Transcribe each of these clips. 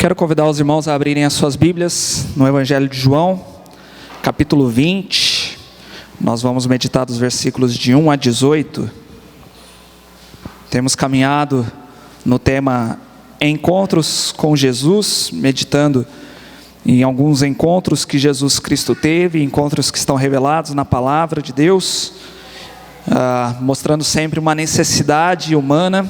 Quero convidar os irmãos a abrirem as suas Bíblias no Evangelho de João, capítulo 20. Nós vamos meditar dos versículos de 1 a 18. Temos caminhado no tema Encontros com Jesus, meditando em alguns encontros que Jesus Cristo teve, encontros que estão revelados na palavra de Deus, mostrando sempre uma necessidade humana,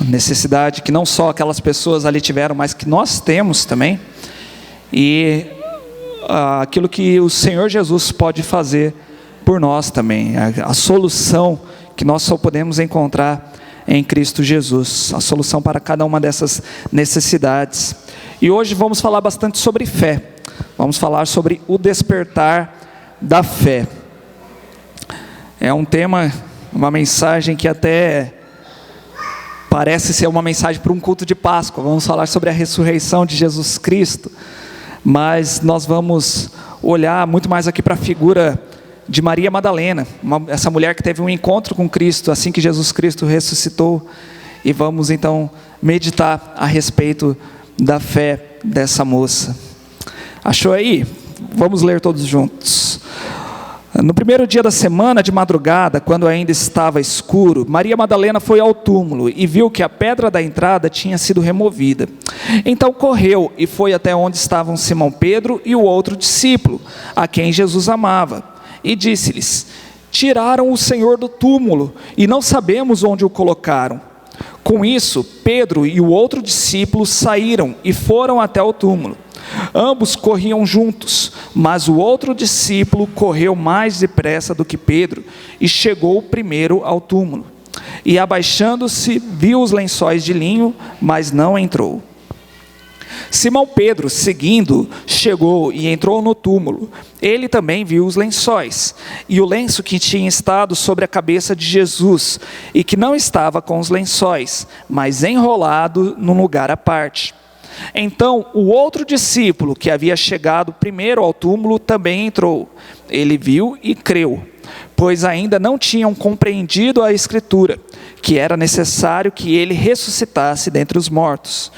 necessidade que não só aquelas pessoas ali tiveram, mas que nós temos também, e aquilo que o Senhor Jesus pode fazer por nós também, a solução que nós só podemos encontrar em Cristo Jesus, a solução para cada uma dessas necessidades. E hoje vamos falar bastante sobre fé, vamos falar sobre o despertar da fé. É um tema, uma mensagem que até parece ser uma mensagem para um culto de Páscoa. Vamos falar sobre a ressurreição de Jesus Cristo, mas nós vamos olhar muito mais aqui para a figura de Maria Madalena, essa mulher que teve um encontro com Cristo assim que Jesus Cristo ressuscitou, e vamos então meditar a respeito da fé dessa moça. Achou aí? Vamos ler todos juntos. No primeiro dia da semana, de madrugada, quando ainda estava escuro, Maria Madalena foi ao túmulo e viu que a pedra da entrada tinha sido removida. Então correu e foi até onde estavam Simão Pedro e o outro discípulo, a quem Jesus amava, e disse-lhes: tiraram o Senhor do túmulo e não sabemos onde o colocaram. Com isso, Pedro e o outro discípulo saíram e foram até o túmulo. Ambos corriam juntos, mas o outro discípulo correu mais depressa do que Pedro e chegou primeiro ao túmulo. E abaixando-se, viu os lençóis de linho, mas não entrou. Simão Pedro, seguindo, chegou e entrou no túmulo. Ele também viu os lençóis, e o lenço que tinha estado sobre a cabeça de Jesus, e que não estava com os lençóis, mas enrolado num lugar à parte. Então o outro discípulo, que havia chegado primeiro ao túmulo, também entrou. Ele viu e creu, pois ainda não tinham compreendido a Escritura, que era necessário que ele ressuscitasse dentre os mortos.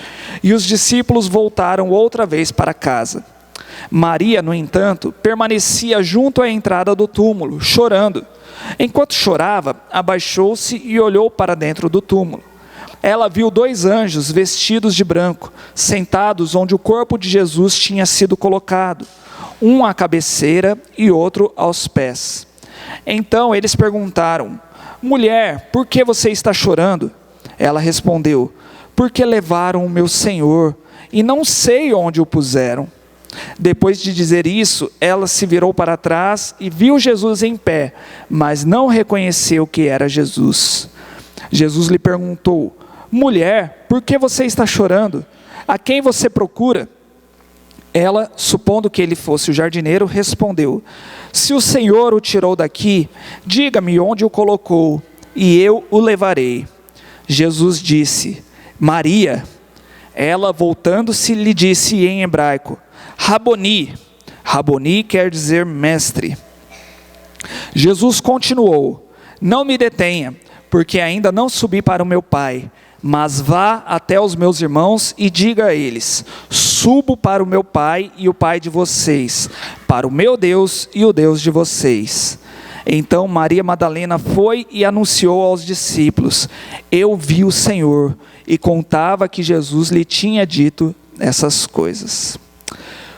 E os discípulos voltaram outra vez para casa. Maria, no entanto, permanecia junto à entrada do túmulo, chorando. Enquanto chorava, abaixou-se e olhou para dentro do túmulo. Ela viu 2 anjos vestidos de branco, sentados onde o corpo de Jesus tinha sido colocado, um à cabeceira e outro aos pés. Então eles perguntaram: mulher, por que você está chorando? Ela respondeu: porque levaram o meu Senhor e não sei onde o puseram. Depois de dizer isso, ela se virou para trás e viu Jesus em pé, mas não reconheceu que era Jesus. Jesus lhe perguntou: mulher, por que você está chorando? A quem você procura? Ela, supondo que ele fosse o jardineiro, respondeu: se o Senhor o tirou daqui, diga-me onde o colocou, e eu o levarei. Jesus disse: Maria. Ela, voltando-se, lhe disse em hebraico: Raboni. Raboni quer dizer mestre. Jesus continuou: não me detenha, porque ainda não subi para o meu Pai, mas vá até os meus irmãos e diga a eles: subo para o meu Pai e o Pai de vocês, para o meu Deus e o Deus de vocês. Então Maria Madalena foi e anunciou aos discípulos: eu vi o Senhor, e contava que Jesus lhe tinha dito essas coisas.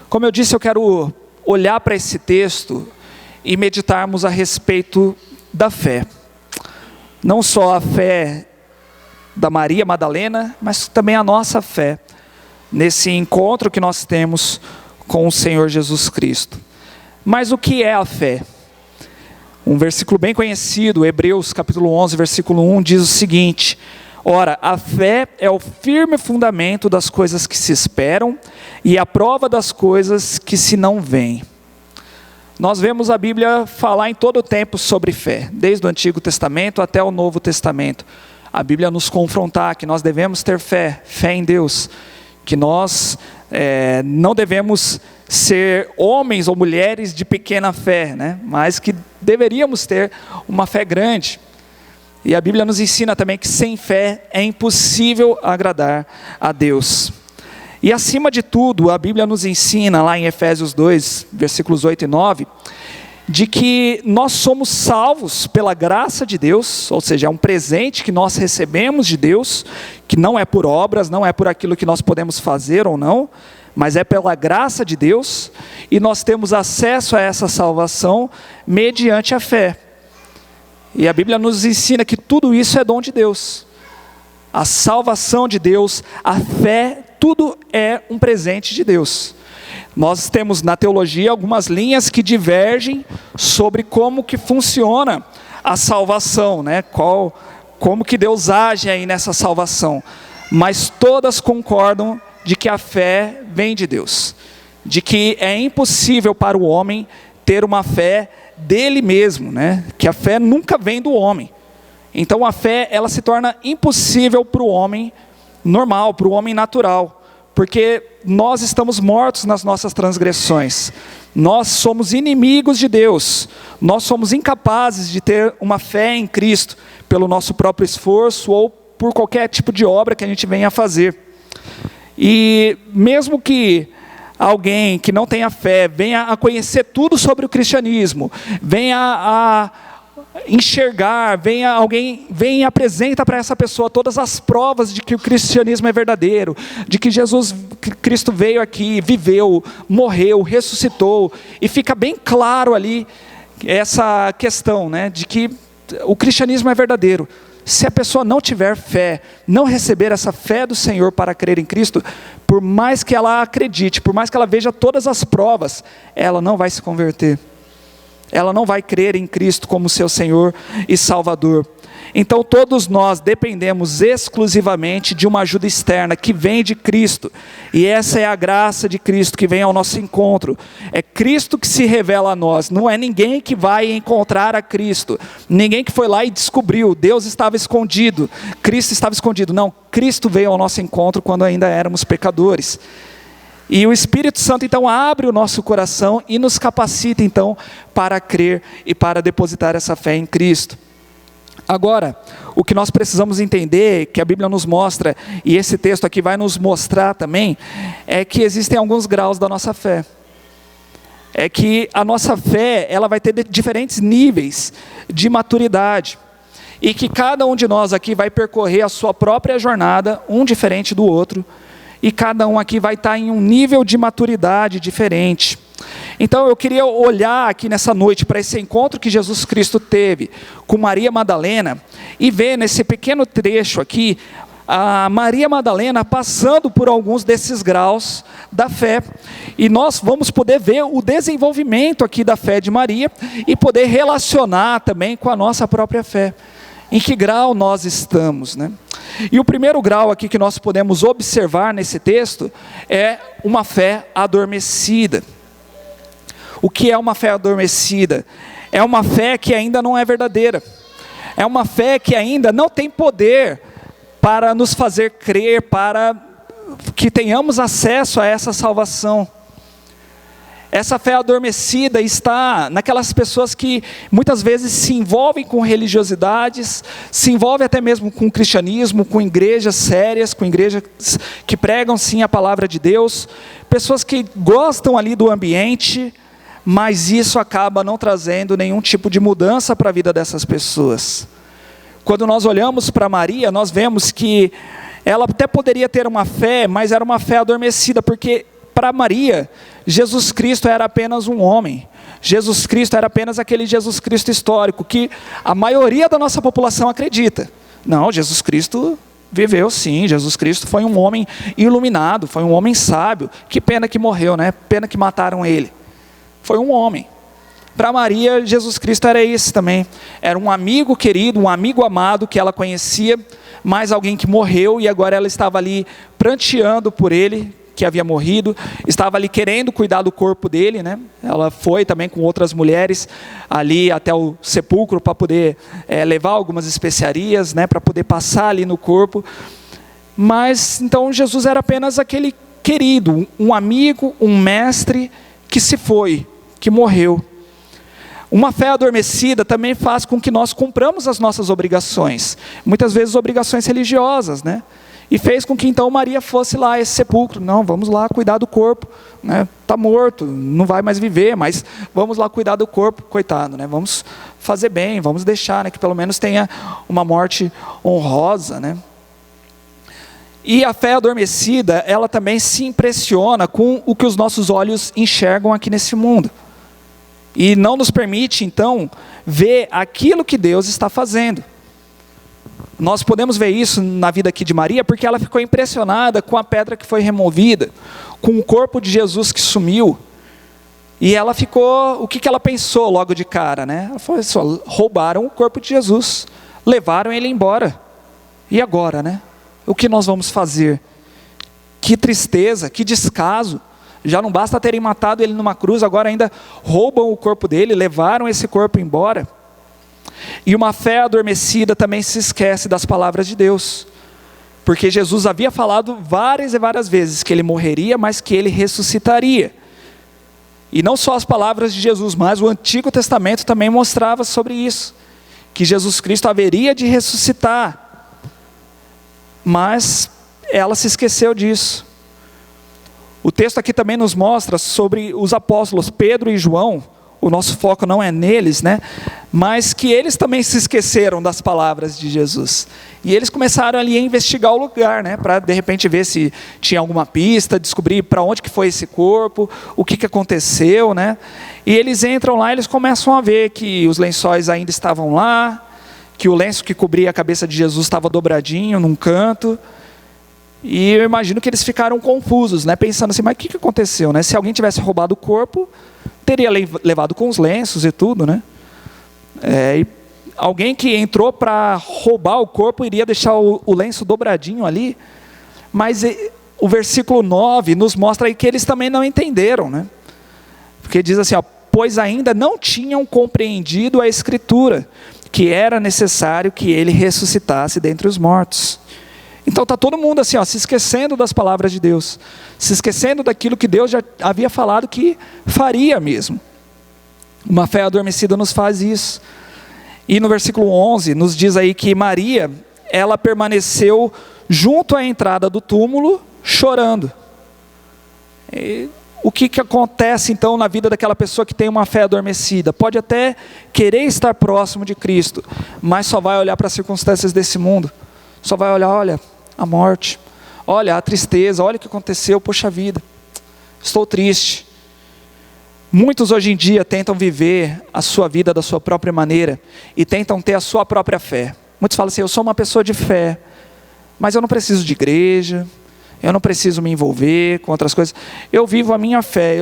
Como eu disse, eu quero olhar para esse texto e meditarmos a respeito da fé. Não só a fé da Maria Madalena, mas também a nossa fé, nesse encontro que nós temos com o Senhor Jesus Cristo. Mas o que é a fé? Um versículo bem conhecido, Hebreus capítulo 11, versículo 1, diz o seguinte: ora, a fé é o firme fundamento das coisas que se esperam e a prova das coisas que se não veem. Nós vemos a Bíblia falar em todo o tempo sobre fé, desde o Antigo Testamento até o Novo Testamento. A Bíblia nos confrontar que nós devemos ter fé em Deus, que nós não devemos ser homens ou mulheres de pequena fé, né? Mas que deveríamos ter uma fé grande. E a Bíblia nos ensina também que sem fé é impossível agradar a Deus. E acima de tudo, a Bíblia nos ensina lá em Efésios 2, versículos 8 e 9, de que nós somos salvos pela graça de Deus, ou seja, é um presente que nós recebemos de Deus, que não é por obras, não é por aquilo que nós podemos fazer ou não, mas é pela graça de Deus, e nós temos acesso a essa salvação mediante a fé. E a Bíblia nos ensina que tudo isso é dom de Deus. A salvação de Deus, a fé, tudo é um presente de Deus. Nós temos na teologia algumas linhas que divergem sobre como que funciona a salvação, né? Como que Deus age aí nessa salvação. Mas todas concordam de que a fé vem de Deus. De que é impossível para o homem ter uma fé dele mesmo, né? Que a fé nunca vem do homem. Então a fé, ela se torna impossível para o homem normal, para o homem natural, porque nós estamos mortos nas nossas transgressões, nós somos inimigos de Deus, nós somos incapazes de ter uma fé em Cristo, pelo nosso próprio esforço ou por qualquer tipo de obra que a gente venha a fazer. E mesmo que alguém que não tenha fé venha a conhecer tudo sobre o cristianismo, venha a enxergar, alguém vem e apresenta para essa pessoa todas as provas de que o cristianismo é verdadeiro, de que Cristo veio aqui, viveu, morreu, ressuscitou, e fica bem claro ali essa questão, né, de que o cristianismo é verdadeiro. Se a pessoa não tiver fé, não receber essa fé do Senhor para crer em Cristo, por mais que ela acredite, por mais que ela veja todas as provas, ela não vai se converter. Ela não vai crer em Cristo como seu Senhor e Salvador. Então todos nós dependemos exclusivamente de uma ajuda externa que vem de Cristo. E essa é a graça de Cristo que vem ao nosso encontro. É Cristo que se revela a nós. Não é ninguém que vai encontrar a Cristo. Ninguém que foi lá e descobriu. Deus estava escondido. Cristo estava escondido. Não, Cristo veio ao nosso encontro quando ainda éramos pecadores. E o Espírito Santo então abre o nosso coração e nos capacita então para crer e para depositar essa fé em Cristo. Agora, o que nós precisamos entender, que a Bíblia nos mostra, e esse texto aqui vai nos mostrar também, é que existem alguns graus da nossa fé. É que a nossa fé, ela vai ter diferentes níveis de maturidade. E que cada um de nós aqui vai percorrer a sua própria jornada, um diferente do outro. E cada um aqui vai estar em um nível de maturidade diferente. Então eu queria olhar aqui nessa noite para esse encontro que Jesus Cristo teve com Maria Madalena e ver nesse pequeno trecho aqui a Maria Madalena passando por alguns desses graus da fé. E nós vamos poder ver o desenvolvimento aqui da fé de Maria e poder relacionar também com a nossa própria fé. Em que grau nós estamos, né? E o primeiro grau aqui que nós podemos observar nesse texto é uma fé adormecida. O que é uma fé adormecida? É uma fé que ainda não é verdadeira. É uma fé que ainda não tem poder para nos fazer crer, para que tenhamos acesso a essa salvação. Essa fé adormecida está naquelas pessoas que muitas vezes se envolvem com religiosidades, se envolvem até mesmo com o cristianismo, com igrejas sérias, com igrejas que pregam sim a palavra de Deus, pessoas que gostam ali do ambiente, mas isso acaba não trazendo nenhum tipo de mudança para a vida dessas pessoas. Quando nós olhamos para Maria, nós vemos que ela até poderia ter uma fé, mas era uma fé adormecida, porque para Maria, Jesus Cristo era apenas um homem. Jesus Cristo era apenas aquele Jesus Cristo histórico, que a maioria da nossa população acredita. Não, Jesus Cristo viveu sim, Jesus Cristo foi um homem iluminado, foi um homem sábio. Que pena que morreu, né? Pena que mataram ele. Foi um homem. Para Maria, Jesus Cristo era esse também. Era um amigo querido, um amigo amado que ela conhecia, mas alguém que morreu e agora ela estava ali pranteando por ele, que havia morrido, estava ali querendo cuidar do corpo dele, né? Ela foi também com outras mulheres ali até o sepulcro para poder levar algumas especiarias, né? Para poder passar ali no corpo. Mas então Jesus era apenas aquele querido, um amigo, um mestre que se foi, que morreu. Uma fé adormecida também faz com que nós cumpramos as nossas obrigações, muitas vezes obrigações religiosas, né? E fez com que então Maria fosse lá a esse sepulcro. Não, vamos lá cuidar do corpo, né? Está morto, não vai mais viver, mas vamos lá cuidar do corpo, coitado, né? Vamos fazer bem, vamos deixar, né? Que pelo menos tenha uma morte honrosa, né? E a fé adormecida, ela também se impressiona com o que os nossos olhos enxergam aqui nesse mundo. E não nos permite então ver aquilo que Deus está fazendo. Nós podemos ver isso na vida aqui de Maria, porque ela ficou impressionada com a pedra que foi removida, com o corpo de Jesus que sumiu. E ela ficou, o que ela pensou logo de cara, né? Ela falou assim, roubaram o corpo de Jesus, levaram ele embora. E agora, né? O que nós vamos fazer? Que tristeza, que descaso. Já não basta terem matado ele numa cruz, agora ainda roubam o corpo dele, levaram esse corpo embora. E uma fé adormecida também se esquece das palavras de Deus, porque Jesus havia falado várias e várias vezes que ele morreria, mas que ele ressuscitaria. E não só as palavras de Jesus, mas o Antigo Testamento também mostrava sobre isso, que Jesus Cristo haveria de ressuscitar, mas ela se esqueceu disso. O texto aqui também nos mostra sobre os apóstolos Pedro e João. O nosso foco não é neles, né? Mas que eles também se esqueceram das palavras de Jesus. E eles começaram ali a investigar o lugar, né? Para de repente ver se tinha alguma pista, descobrir para onde que foi esse corpo, o que aconteceu, né? E eles entram lá e eles começam a ver que os lençóis ainda estavam lá, que o lenço que cobria a cabeça de Jesus estava dobradinho num canto. E eu imagino que eles ficaram confusos, né? Pensando assim, mas o que aconteceu, né? Se alguém tivesse roubado o corpo, teria levado com os lenços e tudo, né? E alguém que entrou para roubar o corpo iria deixar o lenço dobradinho ali. Mas o versículo 9 nos mostra aí que eles também não entenderam, né? Porque diz assim, ó, pois ainda não tinham compreendido a Escritura, que era necessário que ele ressuscitasse dentre os mortos. Então está todo mundo assim, ó, se esquecendo das palavras de Deus, se esquecendo daquilo que Deus já havia falado que faria mesmo. Uma fé adormecida nos faz isso. E no versículo 11 nos diz aí que Maria, ela permaneceu junto à entrada do túmulo chorando. E o que acontece então na vida daquela pessoa que tem uma fé adormecida? Pode até querer estar próximo de Cristo, mas só vai olhar para as circunstâncias desse mundo. Só vai olhar, olha, a morte, olha a tristeza, olha o que aconteceu, poxa vida, estou triste. Muitos hoje em dia tentam viver a sua vida da sua própria maneira e tentam ter a sua própria fé. Muitos falam assim, eu sou uma pessoa de fé, mas eu não preciso de igreja, eu não preciso me envolver com outras coisas, eu vivo a minha fé,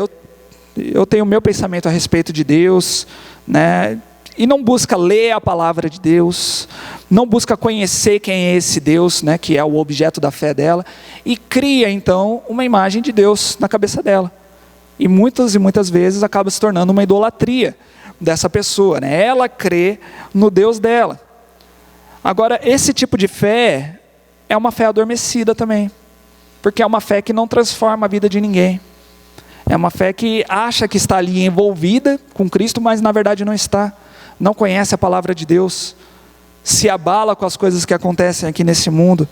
eu tenho o meu pensamento a respeito de Deus, né? E não busca ler a palavra de Deus, não busca conhecer quem é esse Deus, né, que é o objeto da fé dela, e cria então uma imagem de Deus na cabeça dela. E muitas vezes acaba se tornando uma idolatria dessa pessoa, né? Ela crê no Deus dela. Agora, esse tipo de fé é uma fé adormecida também, porque é uma fé que não transforma a vida de ninguém. É uma fé que acha que está ali envolvida com Cristo, mas na verdade não está. Não conhece a palavra de Deus, se abala com as coisas que acontecem aqui nesse mundo.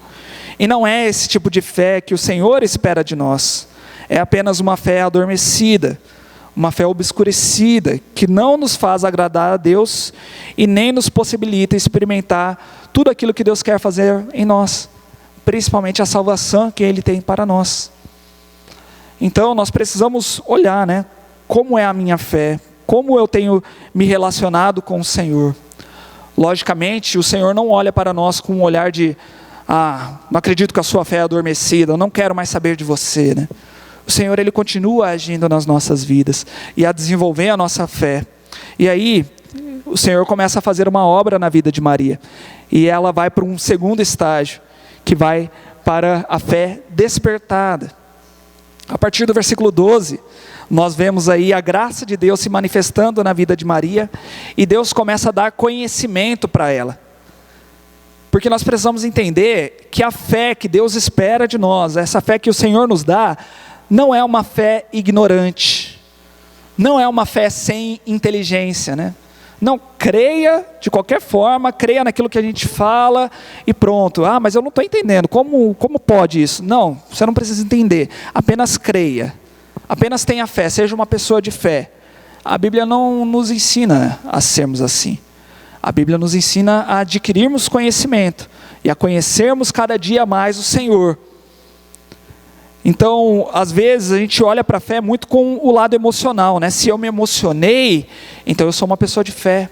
E não é esse tipo de fé que o Senhor espera de nós. É apenas uma fé adormecida, uma fé obscurecida, que não nos faz agradar a Deus e nem nos possibilita experimentar tudo aquilo que Deus quer fazer em nós, principalmente a salvação que Ele tem para nós. Então nós precisamos olhar, né, como é a minha fé, como eu tenho me relacionado com o Senhor. Logicamente, o Senhor não olha para nós com um olhar de, não acredito que a sua fé é adormecida, eu não quero mais saber de você, né? O Senhor, Ele continua agindo nas nossas vidas e a desenvolver a nossa fé. E aí, o Senhor começa a fazer uma obra na vida de Maria. E ela vai para um segundo estágio, que vai para a fé despertada. A partir do versículo 12, nós vemos aí a graça de Deus se manifestando na vida de Maria, e Deus começa a dar conhecimento para ela. Porque nós precisamos entender que a fé que Deus espera de nós, essa fé que o Senhor nos dá, não é uma fé ignorante, não é uma fé sem inteligência, né? Não creia de qualquer forma, creia naquilo que a gente fala e pronto. Ah, mas eu não estou entendendo, como pode isso? Não, você não precisa entender, apenas creia, apenas tenha fé, seja uma pessoa de fé. A Bíblia não nos ensina a sermos assim. A Bíblia nos ensina a adquirirmos conhecimento e a conhecermos cada dia mais o Senhor. Então, às vezes, a gente olha para a fé muito com o lado emocional, né? Se eu me emocionei, então eu sou uma pessoa de fé.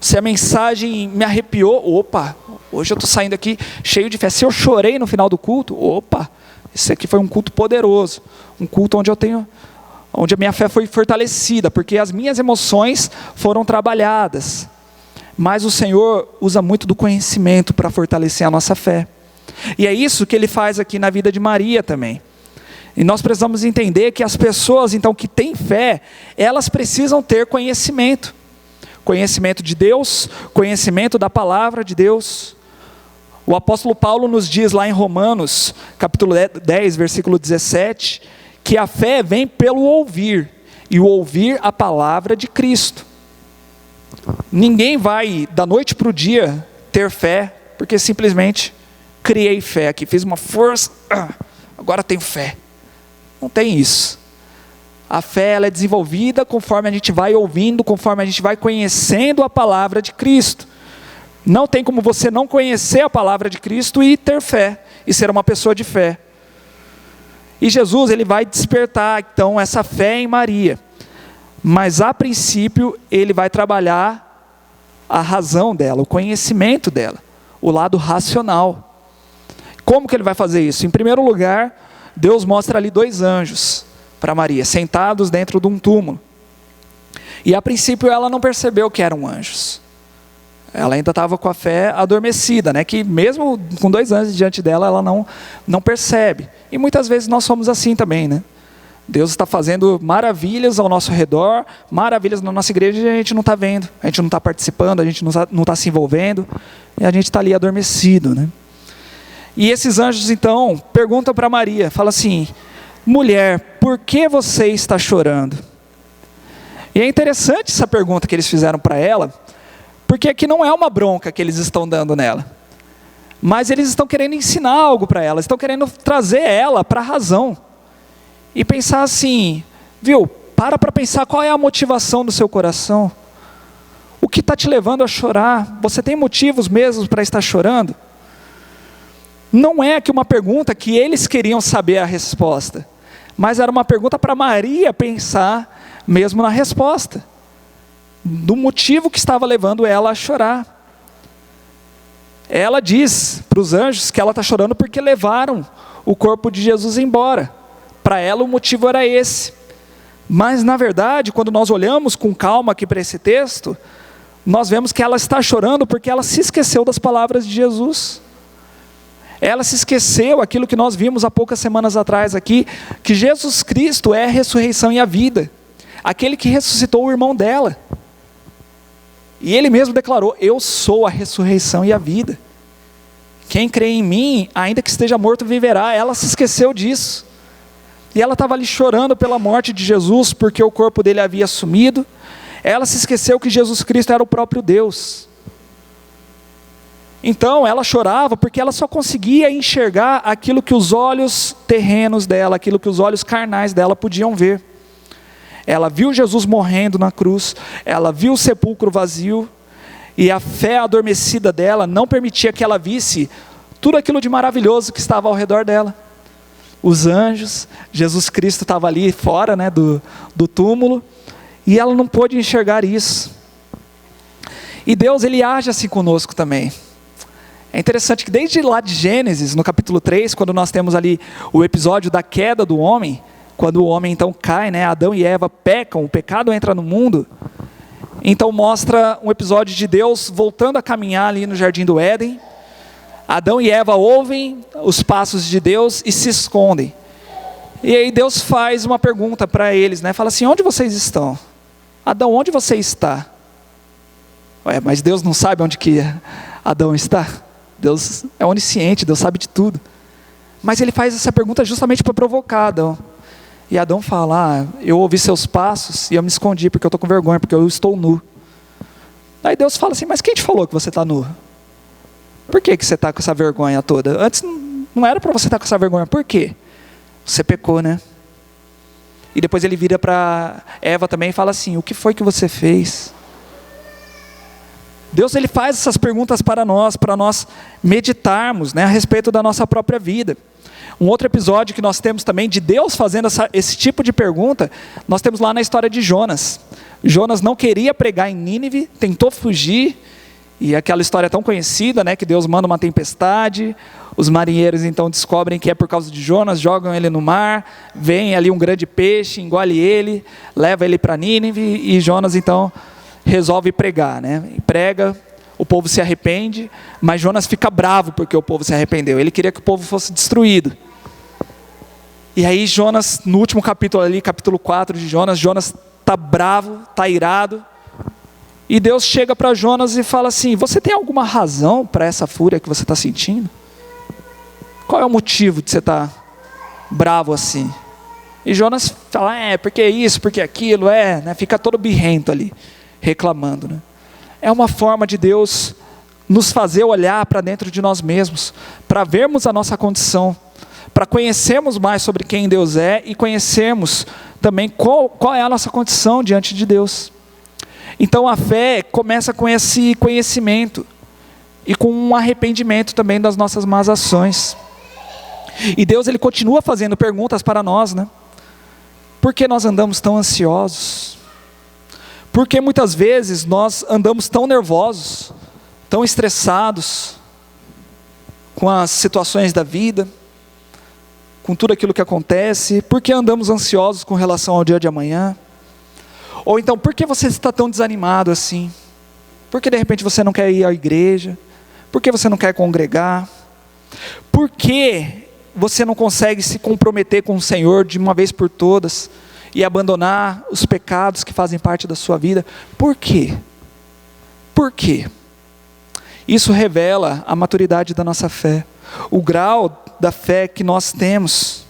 Se a mensagem me arrepiou, opa, hoje eu estou saindo aqui cheio de fé. Se eu chorei no final do culto, opa, esse aqui foi um culto poderoso. Um culto onde a minha fé foi fortalecida, porque as minhas emoções foram trabalhadas. Mas o Senhor usa muito do conhecimento para fortalecer a nossa fé. E é isso que Ele faz aqui na vida de Maria também. E nós precisamos entender que as pessoas, então, que têm fé, elas precisam ter conhecimento. Conhecimento de Deus, conhecimento da palavra de Deus. O apóstolo Paulo nos diz lá em Romanos, capítulo 10, versículo 17, que a fé vem pelo ouvir, e o ouvir a palavra de Cristo. Ninguém vai, da noite para o dia, ter fé, porque simplesmente criei fé aqui, fiz uma força, agora tenho fé. Não tem isso. A fé ela é desenvolvida conforme a gente vai ouvindo, conforme a gente vai conhecendo a palavra de Cristo. Não tem como você não conhecer a palavra de Cristo e ter fé, e ser uma pessoa de fé. E Jesus, Ele vai despertar então essa fé em Maria. Mas a princípio, Ele vai trabalhar a razão dela, o conhecimento dela, o lado racional. Como que Ele vai fazer isso? Em primeiro lugar, Deus mostra ali 2 anjos para Maria, sentados dentro de um túmulo. E a princípio ela não percebeu que eram anjos. Ela ainda estava com a fé adormecida, né? Que mesmo com 2 anjos diante dela, ela não percebe. E muitas vezes nós somos assim também, né? Deus está fazendo maravilhas ao nosso redor, maravilhas na nossa igreja, e a gente não está vendo, a gente não está participando, a gente não está se envolvendo, e a gente está ali adormecido, né? E esses anjos então perguntam para Maria, falam assim: mulher, por que você está chorando? E é interessante essa pergunta que eles fizeram para ela, porque aqui não é uma bronca que eles estão dando nela, mas eles estão querendo ensinar algo para ela, estão querendo trazer ela para a razão, e pensar assim, viu, para pensar qual é a motivação do seu coração, o que está te levando a chorar, você tem motivos mesmo para estar chorando? Não é aqui uma pergunta que eles queriam saber a resposta, mas era uma pergunta para Maria pensar mesmo na resposta, do motivo que estava levando ela a chorar. Ela diz para os anjos que ela está chorando porque levaram o corpo de Jesus embora. Para ela o motivo era esse. Mas na verdade, quando nós olhamos com calma aqui para esse texto, nós vemos que ela está chorando porque ela se esqueceu das palavras de Jesus. Ela se esqueceu aquilo que nós vimos há poucas semanas atrás aqui, que Jesus Cristo é a ressurreição e a vida, aquele que ressuscitou o irmão dela, e Ele mesmo declarou: eu sou a ressurreição e a vida, quem crê em mim, ainda que esteja morto, viverá. Ela se esqueceu disso, e ela estava ali chorando pela morte de Jesus, porque o corpo dele havia sumido. Ela se esqueceu que Jesus Cristo era o próprio Deus. Então ela chorava porque ela só conseguia enxergar aquilo que os olhos terrenos dela, aquilo que os olhos carnais dela podiam ver. Ela viu Jesus morrendo na cruz, ela viu o sepulcro vazio, e a fé adormecida dela não permitia que ela visse tudo aquilo de maravilhoso que estava ao redor dela. Os anjos, Jesus Cristo estava ali fora, né, do túmulo, e ela não pôde enxergar isso. E Deus, Ele age assim conosco também. É interessante que desde lá de Gênesis, no capítulo 3, quando nós temos ali o episódio da queda do homem, quando o homem então cai, né, Adão e Eva pecam, o pecado entra no mundo, então mostra um episódio de Deus voltando a caminhar ali no Jardim do Éden. Adão e Eva ouvem os passos de Deus e se escondem. E aí Deus faz uma pergunta para eles, né, fala assim: onde vocês estão? Adão, onde você está? Ué, mas Deus não sabe onde que Adão está? Deus é onisciente, Deus sabe de tudo. Mas Ele faz essa pergunta justamente para provocar Adão. E Adão fala: eu ouvi seus passos e eu me escondi porque eu estou com vergonha, porque eu estou nu. Aí Deus fala assim, mas quem te falou que você está nu? Por que você está com essa vergonha toda? Antes não era para você estar com essa vergonha, por quê? Você pecou, né? E depois ele vira para Eva também e fala assim, o que foi que você fez? Deus, ele faz essas perguntas para nós meditarmos, né, a respeito da nossa própria vida. Um outro episódio que nós temos também de Deus fazendo esse tipo de pergunta, nós temos lá na história de Jonas. Jonas não queria pregar em Nínive, tentou fugir, e aquela história tão conhecida, né, que Deus manda uma tempestade, os marinheiros então descobrem que é por causa de Jonas, jogam ele no mar, vem ali um grande peixe, engole ele, leva ele para Nínive, e Jonas então resolve pregar, né? E prega, o povo se arrepende, mas Jonas fica bravo porque o povo se arrependeu. Ele queria que o povo fosse destruído. E aí Jonas, no último capítulo ali, capítulo 4 de Jonas está bravo, está irado. E Deus chega para Jonas e fala assim, você tem alguma razão para essa fúria que você está sentindo? Qual é o motivo de você estar bravo assim? E Jonas fala, porque isso, porque aquilo, né? Fica todo birrento ali, reclamando, né? É uma forma de Deus nos fazer olhar para dentro de nós mesmos, para vermos a nossa condição, para conhecermos mais sobre quem Deus é e conhecermos também qual é a nossa condição diante de Deus. Então a fé começa com esse conhecimento e com um arrependimento também das nossas más ações. E Deus, ele continua fazendo perguntas para nós, né? Por que nós andamos tão ansiosos? Porque muitas vezes nós andamos tão nervosos, tão estressados com as situações da vida, com tudo aquilo que acontece? Por que andamos ansiosos com relação ao dia de amanhã? Ou então, por que você está tão desanimado assim? Por que de repente você não quer ir à igreja? Por que você não quer congregar? Por que você não consegue se comprometer com o Senhor de uma vez por todas e abandonar os pecados que fazem parte da sua vida? Por quê? Por quê? Isso revela a maturidade da nossa fé, o grau da fé que nós temos.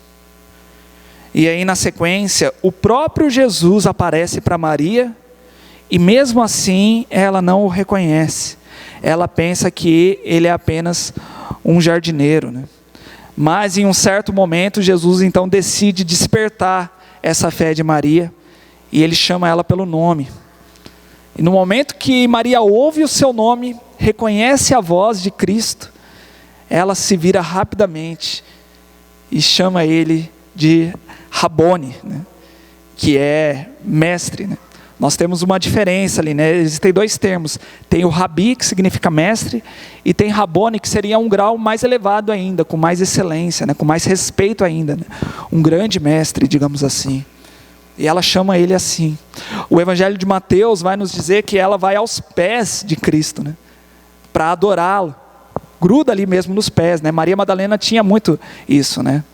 E aí na sequência, o próprio Jesus aparece para Maria, e mesmo assim ela não o reconhece. Ela pensa que ele é apenas um jardineiro, né? Mas em um certo momento, Jesus então decide despertar essa fé de Maria, e ele chama ela pelo nome. E no momento que Maria ouve o seu nome, reconhece a voz de Cristo, ela se vira rapidamente e chama ele de Rabone, né? Que é mestre, né? Nós temos uma diferença ali, né? Existem dois termos, tem o Rabi, que significa mestre, e tem Rabone, que seria um grau mais elevado ainda, com mais excelência, né? Com mais respeito ainda, né? Um grande mestre, digamos assim. E ela chama ele assim. O Evangelho de Mateus vai nos dizer que ela vai aos pés de Cristo, né? Para adorá-lo, gruda ali mesmo nos pés, né? Maria Madalena tinha muito isso, né?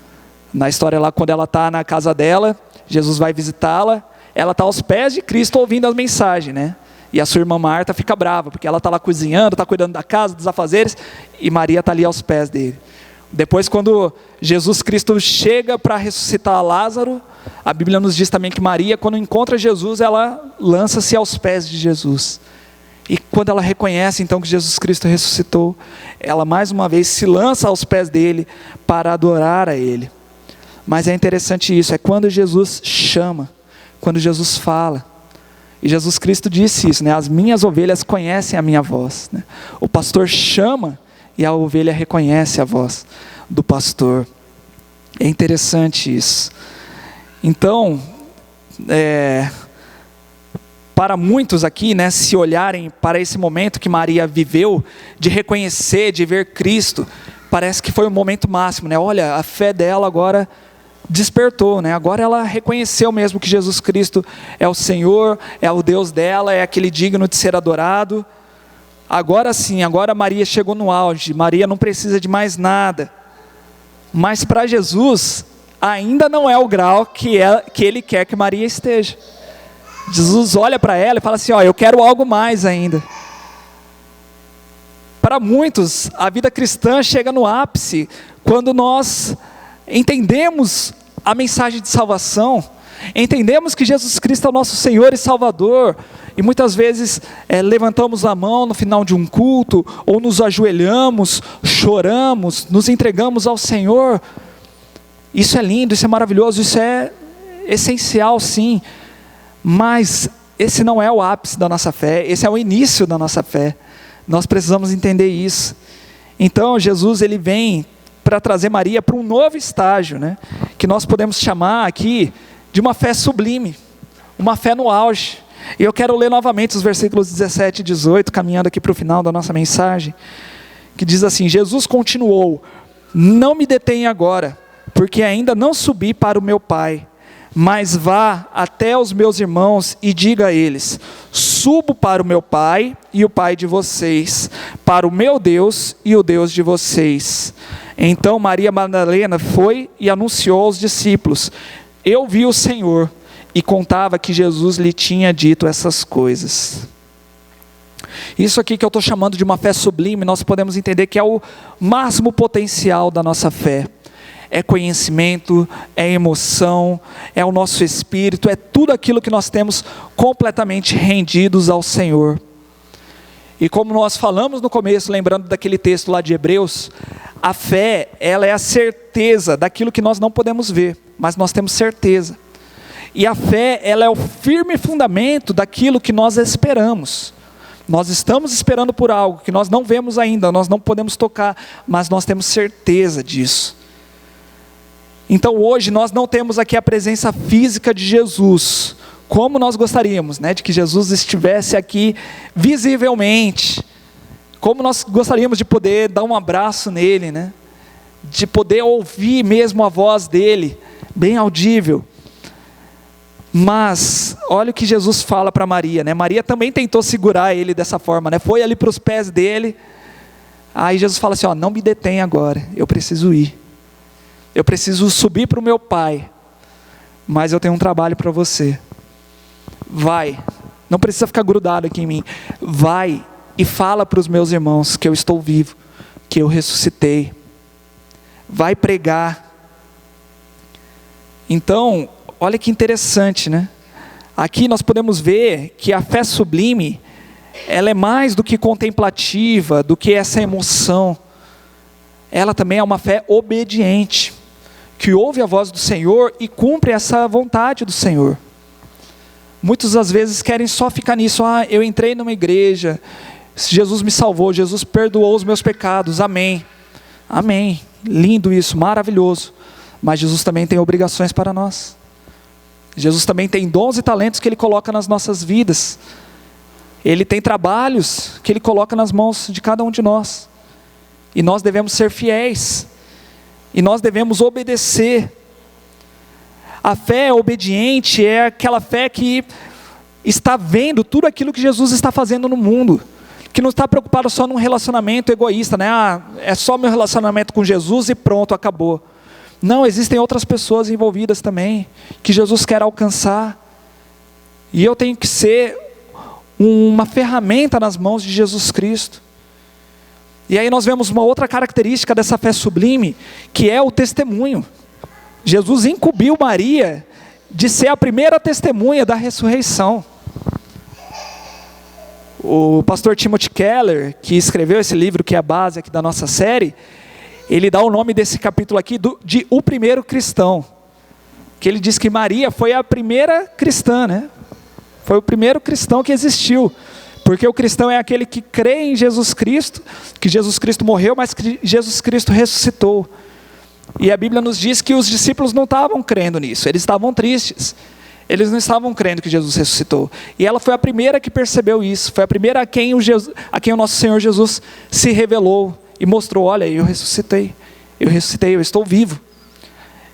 Na história lá, quando ela está na casa dela, Jesus vai visitá-la, ela está aos pés de Cristo ouvindo as mensagens, né? E a sua irmã Marta fica brava, porque ela está lá cozinhando, está cuidando da casa, dos afazeres, e Maria está ali aos pés dele. Depois, quando Jesus Cristo chega para ressuscitar Lázaro, a Bíblia nos diz também que Maria, quando encontra Jesus, ela lança-se aos pés de Jesus. E quando ela reconhece então que Jesus Cristo ressuscitou, ela mais uma vez se lança aos pés dele para adorar a ele. Mas é interessante isso, é quando Jesus chama, quando Jesus fala. E Jesus Cristo disse isso, né? As minhas ovelhas conhecem a minha voz, né? O pastor chama e a ovelha reconhece a voz do pastor. É interessante isso. Então, para muitos aqui, né, se olharem para esse momento que Maria viveu, de reconhecer, de ver Cristo, parece que foi o momento máximo, né? Olha, a fé dela agora despertou, né? Agora ela reconheceu mesmo que Jesus Cristo é o Senhor, é o Deus dela, é aquele digno de ser adorado. Agora sim, agora Maria chegou no auge, Maria não precisa de mais nada. Mas para Jesus, ainda não é o grau que ele quer que Maria esteja. Jesus olha para ela e fala assim, eu quero algo mais ainda. Para muitos, a vida cristã chega no ápice, quando nós entendemos a mensagem de salvação, entendemos que Jesus Cristo é o nosso Senhor e Salvador, e muitas vezes levantamos a mão no final de um culto, ou nos ajoelhamos, choramos, nos entregamos ao Senhor. Isso é lindo, isso é maravilhoso, isso é essencial sim, mas esse não é o ápice da nossa fé, esse é o início da nossa fé. Nós precisamos entender isso. Então Jesus ele vem para trazer Maria para um novo estágio, né? Que nós podemos chamar aqui de uma fé sublime, uma fé no auge. E eu quero ler novamente os versículos 17 e 18, caminhando aqui para o final da nossa mensagem, que diz assim: Jesus continuou: não me detenha agora, porque ainda não subi para o meu Pai, mas vá até os meus irmãos e diga a eles: subo para o meu Pai e o Pai de vocês, para o meu Deus e o Deus de vocês. Então Maria Madalena foi e anunciou aos discípulos: eu vi o Senhor, e contava que Jesus lhe tinha dito essas coisas. Isso aqui que eu estou chamando de uma fé sublime, nós podemos entender que é o máximo potencial da nossa fé. É conhecimento, é emoção, é o nosso espírito, é tudo aquilo que nós temos completamente rendidos ao Senhor. E como nós falamos no começo, lembrando daquele texto lá de Hebreus, a fé, ela é a certeza daquilo que nós não podemos ver, mas nós temos certeza. E a fé, ela é o firme fundamento daquilo que nós esperamos. Nós estamos esperando por algo que nós não vemos ainda, nós não podemos tocar, mas nós temos certeza disso. Então hoje nós não temos aqui a presença física de Jesus, como nós gostaríamos, né, de que Jesus estivesse aqui visivelmente, como nós gostaríamos de poder dar um abraço nele, né, de poder ouvir mesmo a voz dele, bem audível. Mas olha o que Jesus fala para Maria, né? Maria também tentou segurar ele dessa forma, né? Foi ali para os pés dele. Aí Jesus fala assim: ó, não me detenha agora, eu preciso ir. Eu preciso subir para o meu Pai, mas eu tenho um trabalho para você. Vai, não precisa ficar grudado aqui em mim. Vai e fala para os meus irmãos que eu estou vivo, que eu ressuscitei. Vai pregar. Então, olha que interessante, né? Aqui nós podemos ver que a fé sublime, ela é mais do que contemplativa, do que essa emoção. Ela também é uma fé obediente, que ouve a voz do Senhor e cumpre essa vontade do Senhor. Muitos às vezes querem só ficar nisso: ah, eu entrei numa igreja, Jesus me salvou, Jesus perdoou os meus pecados, amém. Amém, lindo isso, maravilhoso. Mas Jesus também tem obrigações para nós. Jesus também tem dons e talentos que Ele coloca nas nossas vidas. Ele tem trabalhos que Ele coloca nas mãos de cada um de nós. E nós devemos ser fiéis. E nós devemos obedecer. A fé obediente é aquela fé que está vendo tudo aquilo que Jesus está fazendo no mundo. Que não está preocupado só num relacionamento egoísta, né? Ah, é só meu relacionamento com Jesus e pronto, acabou. Não, existem outras pessoas envolvidas também, que Jesus quer alcançar. E eu tenho que ser uma ferramenta nas mãos de Jesus Cristo. E aí nós vemos uma outra característica dessa fé sublime, que é o testemunho. Jesus incumbiu Maria de ser a primeira testemunha da ressurreição. O pastor Timothy Keller, que escreveu esse livro, que é a base aqui da nossa série, ele dá o nome desse capítulo aqui de O Primeiro Cristão, que ele diz que Maria foi a primeira cristã, né? Foi o primeiro cristão que existiu, porque o cristão é aquele que crê em Jesus Cristo, que Jesus Cristo morreu, mas que Jesus Cristo ressuscitou. E a Bíblia nos diz que os discípulos não estavam crendo nisso, eles estavam tristes, eles não estavam crendo que Jesus ressuscitou. E ela foi a primeira que percebeu isso, foi a primeira a quem o nosso Senhor Jesus se revelou e mostrou: olha, eu ressuscitei, eu estou vivo.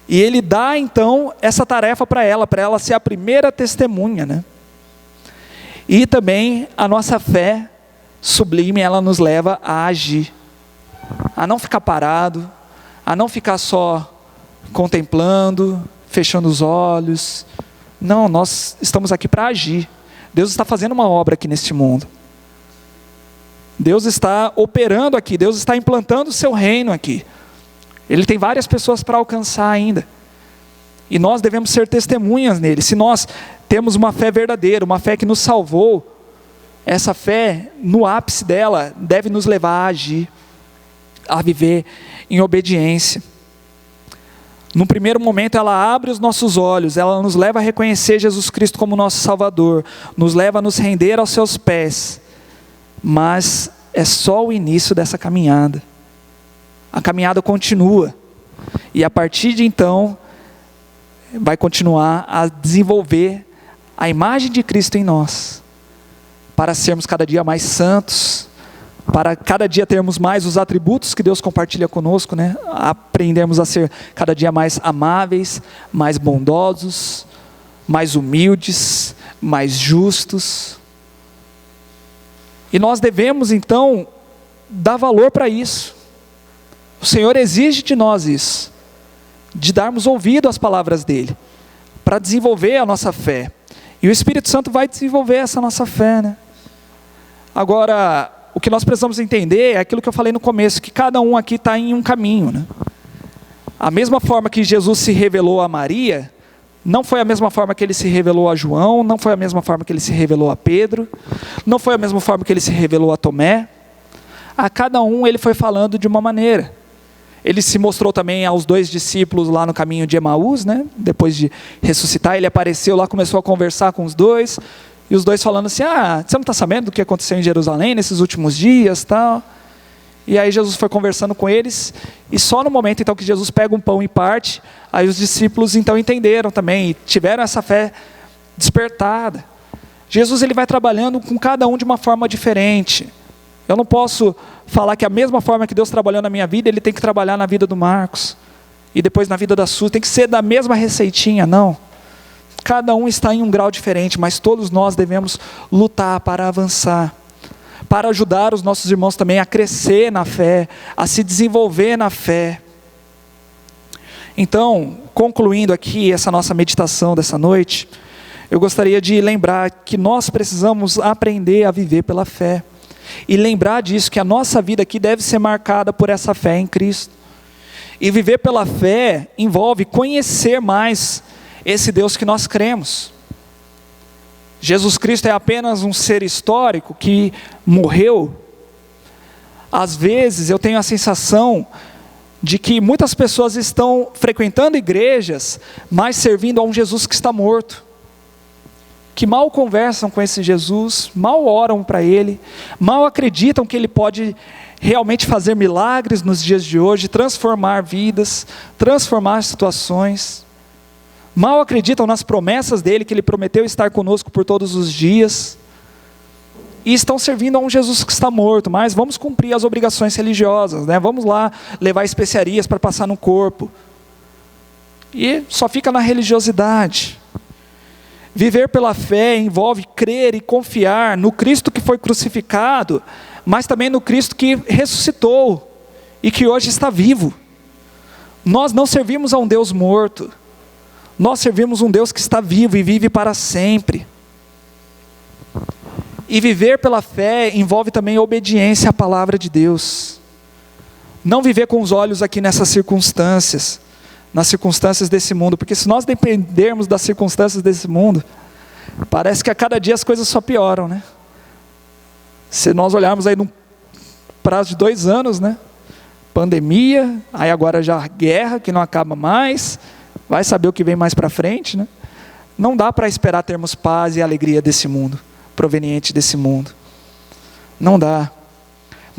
E Ele dá então essa tarefa para ela ser a primeira testemunha, né? E também a nossa fé sublime, ela nos leva a agir, a não ficar parado, a não ficar só contemplando, fechando os olhos. Não, nós estamos aqui para agir. Deus está fazendo uma obra aqui neste mundo. Deus está operando aqui, Deus está implantando o seu reino aqui. Ele tem várias pessoas para alcançar ainda. E nós devemos ser testemunhas nele. Se nós temos uma fé verdadeira, uma fé que nos salvou, essa fé, no ápice dela, deve nos levar a agir, a viver em obediência. No primeiro momento ela abre os nossos olhos, ela nos leva a reconhecer Jesus Cristo como nosso Salvador, nos leva a nos render aos seus pés, mas é só o início dessa caminhada. A caminhada continua, e a partir de então, vai continuar a desenvolver a imagem de Cristo em nós, para sermos cada dia mais santos, para cada dia termos mais os atributos que Deus compartilha conosco, né? Aprendemos a ser cada dia mais amáveis, mais bondosos, mais humildes, mais justos. E nós devemos então dar valor para isso. O Senhor exige de nós isso, de darmos ouvido às palavras dEle, para desenvolver a nossa fé. E o Espírito Santo vai desenvolver essa nossa fé, né? Agora, o que nós precisamos entender é aquilo que eu falei no começo, que cada um aqui está em um caminho, né? A mesma forma que Jesus se revelou a Maria, não foi a mesma forma que ele se revelou a João, não foi a mesma forma que ele se revelou a Pedro, não foi a mesma forma que ele se revelou a Tomé. A cada um ele foi falando de uma maneira. Ele se mostrou também aos 2 discípulos lá no caminho de Emaús, né? Depois de ressuscitar, ele apareceu lá, começou a conversar com os 2, e os 2 falando assim, você não está sabendo do que aconteceu em Jerusalém nesses últimos dias, tal? E aí Jesus foi conversando com eles, e só no momento então que Jesus pega um pão e parte, aí os discípulos então entenderam também, e tiveram essa fé despertada. Jesus ele vai trabalhando com cada um de uma forma diferente. Eu não posso falar que a mesma forma que Deus trabalhou na minha vida, Ele tem que trabalhar na vida do Marcos, e depois na vida da Su, tem que ser da mesma receitinha, não. Cada um está em um grau diferente, mas todos nós devemos lutar para avançar, para ajudar os nossos irmãos também a crescer na fé, a se desenvolver na fé. Então, concluindo aqui essa nossa meditação dessa noite, eu gostaria de lembrar que nós precisamos aprender a viver pela fé, e lembrar disso, que a nossa vida aqui deve ser marcada por essa fé em Cristo. E viver pela fé envolve conhecer mais esse Deus que nós cremos. Jesus Cristo é apenas um ser histórico que morreu. Às vezes eu tenho a sensação de que muitas pessoas estão frequentando igrejas, mas servindo a um Jesus que está morto, que mal conversam com esse Jesus, mal oram para Ele, mal acreditam que Ele pode realmente fazer milagres nos dias de hoje, transformar vidas, transformar situações, mal acreditam nas promessas dEle, que Ele prometeu estar conosco por todos os dias, e estão servindo a um Jesus que está morto. Mas vamos cumprir as obrigações religiosas, né? Vamos lá levar especiarias para passar no corpo, e só fica na religiosidade. Viver pela fé envolve crer e confiar no Cristo que foi crucificado, mas também no Cristo que ressuscitou e que hoje está vivo. Nós não servimos a um Deus morto, nós servimos um Deus que está vivo e vive para sempre. E viver pela fé envolve também obediência à palavra de Deus. Não viver com os olhos aqui nessas circunstâncias, nas circunstâncias desse mundo, porque se nós dependermos das circunstâncias desse mundo, parece que a cada dia as coisas só pioram, né? Se nós olharmos aí num prazo de 2 anos, né? Pandemia, aí agora já guerra que não acaba mais, vai saber o que vem mais para frente, né? Não dá para esperar termos paz e alegria desse mundo, proveniente desse mundo. Não dá.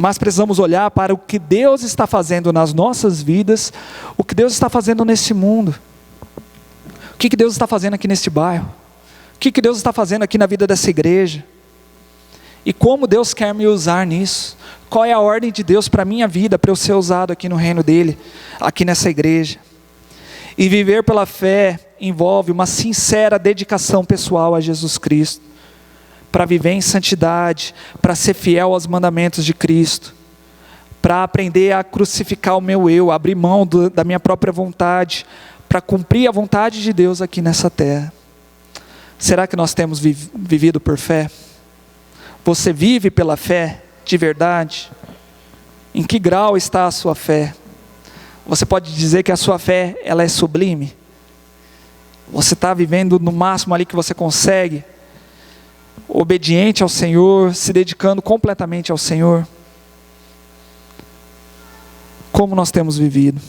Mas precisamos olhar para o que Deus está fazendo nas nossas vidas, o que Deus está fazendo nesse mundo. O que Deus está fazendo aqui neste bairro? O que Deus está fazendo aqui na vida dessa igreja? E como Deus quer me usar nisso? Qual é a ordem de Deus para a minha vida, para eu ser usado aqui no reino dEle, aqui nessa igreja? E viver pela fé envolve uma sincera dedicação pessoal a Jesus Cristo, para viver em santidade, para ser fiel aos mandamentos de Cristo, para aprender a crucificar o meu eu, abrir mão da minha própria vontade, para cumprir a vontade de Deus aqui nessa terra. Será que nós temos vivido por fé? Você vive pela fé de verdade? Em que grau está a sua fé? Você pode dizer que a sua fé ela é sublime? Você está vivendo no máximo ali que você consegue? obediente ao Senhor, se dedicando completamente ao Senhor? Como nós temos vivido?